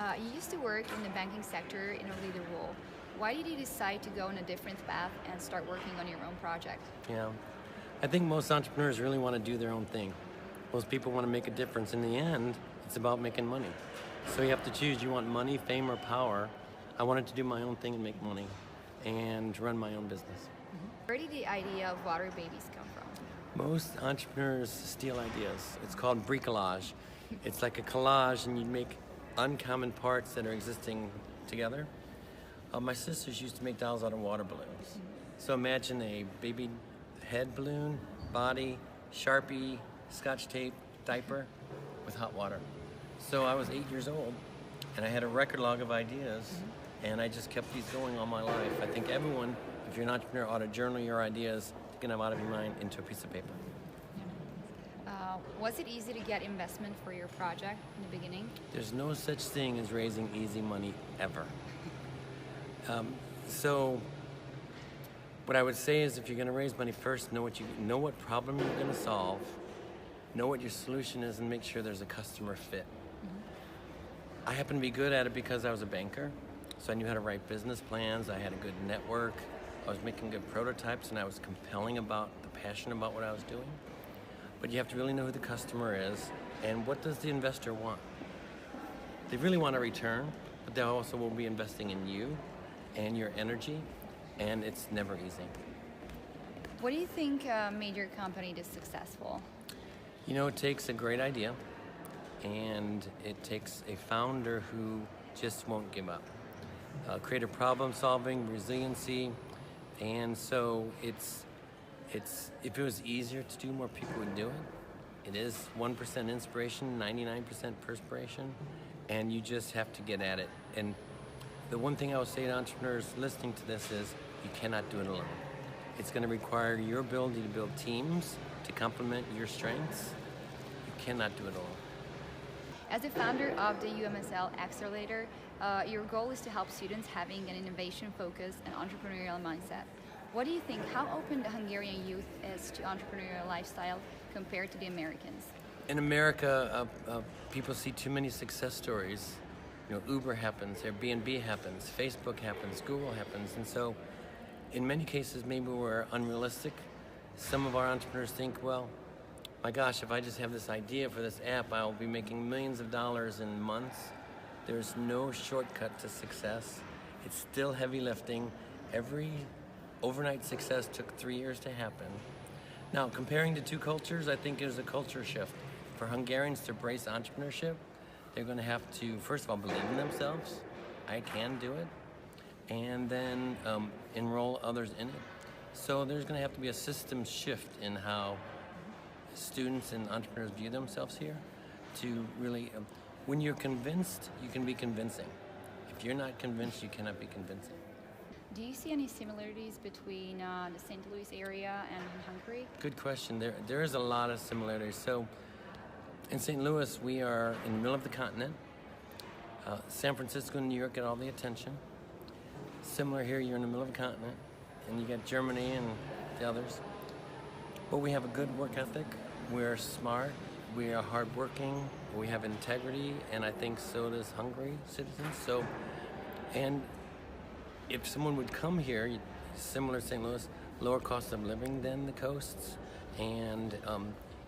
You used to work in the banking sector in a leader role. Why did you decide to go on a different path and start working on your own project? Yeah, I think most entrepreneurs really want to do their own thing. Most people want to make a difference. In the end, it's about making money. So you have to choose, you want money, fame, or power. I wanted to do my own thing and make money and run my own business. Where did the idea of water babies come from? Most entrepreneurs steal ideas. It's called bricolage. It's like a collage and you make uncommon parts that are existing together. My sisters used to make dolls out of water balloons. So imagine a baby head balloon, body, Sharpie, Scotch tape, diaper with hot water. So I was 8 years old and I had a record log of ideas and I just kept these going all my life. I think everyone, if you're an entrepreneur, ought to journal your ideas, get them out of your mind into a piece of paper. Was it easy to get investment for your project in the beginning? There's no such thing as raising easy money ever. So what I would say is if you're going to raise money, first know what problem you're going to solve, know what your solution is, and make sure there's a customer fit. I happen to be good at it because I was a banker, so I knew how to write business plans. I had a good network. I was making good prototypes, and I was compelling about the passion about what I was doing. But you have to really know who the customer is and what does the investor want. They really want a return, but they also will be investing in you and your energy, and it's never easy. What do you think made your company this successful? You know, it takes a great idea, and it takes a founder who just won't give up. Creative problem solving, resiliency, and so if it was easier to do, more people would do it. It is 1% inspiration, 99% perspiration, and you just have to get at it. And the one thing I would say to entrepreneurs listening to this is you cannot do it alone. It's going to require your ability to build teams to complement your strengths. You cannot do it alone. As the founder of the UMSL Accelerator, your goal is to help students having an innovation-focused and entrepreneurial mindset. What do you think, how open the Hungarian youth is to entrepreneurial lifestyle compared to the Americans? In America, people see too many success stories. You know, Uber happens, Airbnb happens, Facebook happens, Google happens, and so in many cases maybe we're unrealistic. Some of our entrepreneurs think, well, my gosh, if I just have this idea for this app, I'll be making millions of dollars in months. There's no shortcut to success. It's still heavy lifting. Every overnight success took 3 years to happen. Now, comparing the two cultures, I think there's a culture shift. For Hungarians to embrace entrepreneurship, they're going to have to, first of all, believe in themselves. I can do it. And then enroll others in it. So there's going to have to be a system shift in how students and entrepreneurs view themselves here to really, when you're convinced, you can be convincing. If you're not convinced, you cannot be convincing. Do you see any similarities between the St. Louis area and Hungary? Good question. There is a lot of similarities. So in St. Louis, we are in the middle of the continent. San Francisco and New York get all the attention. Similar here, you're in the middle of the continent, and you got Germany and the others. But we have a good work ethic. We're smart. We are hardworking. We have integrity, and I think so does Hungary citizens. And if someone would come here, similar to St. Louis, lower cost of living than the coasts, and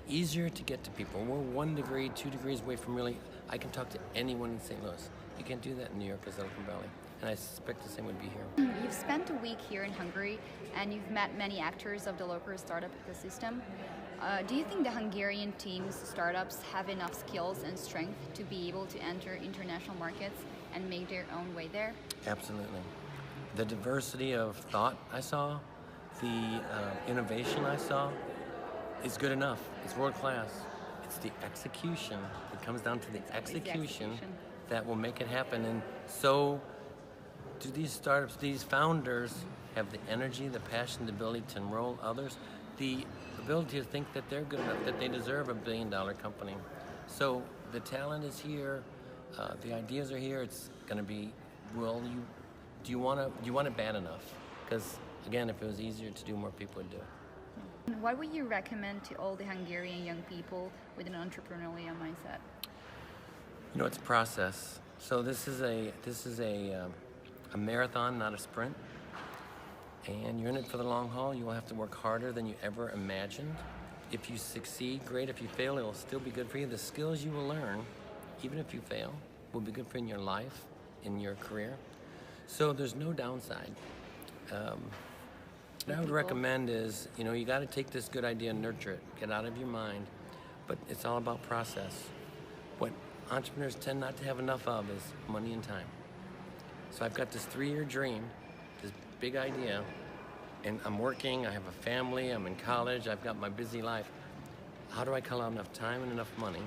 easier to get to people. We're 1 degree, 2 degrees away from really, I can talk to anyone in St. Louis. You can't do that in New York or Silicon Valley, and I suspect the same would be here. You've spent a week here in Hungary, and you've met many actors of the local startup ecosystem. Do you think the Hungarian team's startups have enough skills and strength to be able to enter international markets and make their own way there? Absolutely. The diversity of thought I saw, the innovation I saw, is good enough. It's world class. It's the execution. It comes down to the execution that will make it happen. And so do these startups, these founders have the energy, the passion, the ability to enroll others, the ability to think that they're good enough, that they deserve a $1 billion company. So the talent is here, the ideas are here. It's going to be, do you want it bad enough? Because again, if it was easier to do, more people would do it. What would you recommend to all the Hungarian young people with an entrepreneurial mindset? You know, it's a process. So this is a marathon, not a sprint. And you're in it for the long haul. You will have to work harder than you ever imagined. If you succeed, great. If you fail, it will still be good for you. The skills you will learn, even if you fail, will be good for you in your life, in your career. So there's no downside. What I would recommend is, you got to take this good idea and nurture it. Get out of your mind. But it's all about process. What entrepreneurs tend not to have enough of is money and time. So I've got this 3-year dream, this big idea, and I'm working, I have a family, I'm in college, I've got my busy life. How do I call out enough time and enough money?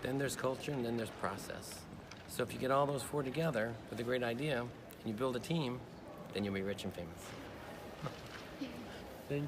Then there's culture and then there's process. So if you get all those 4 together with a great idea and you build a team, then you'll be rich and famous. Thank you.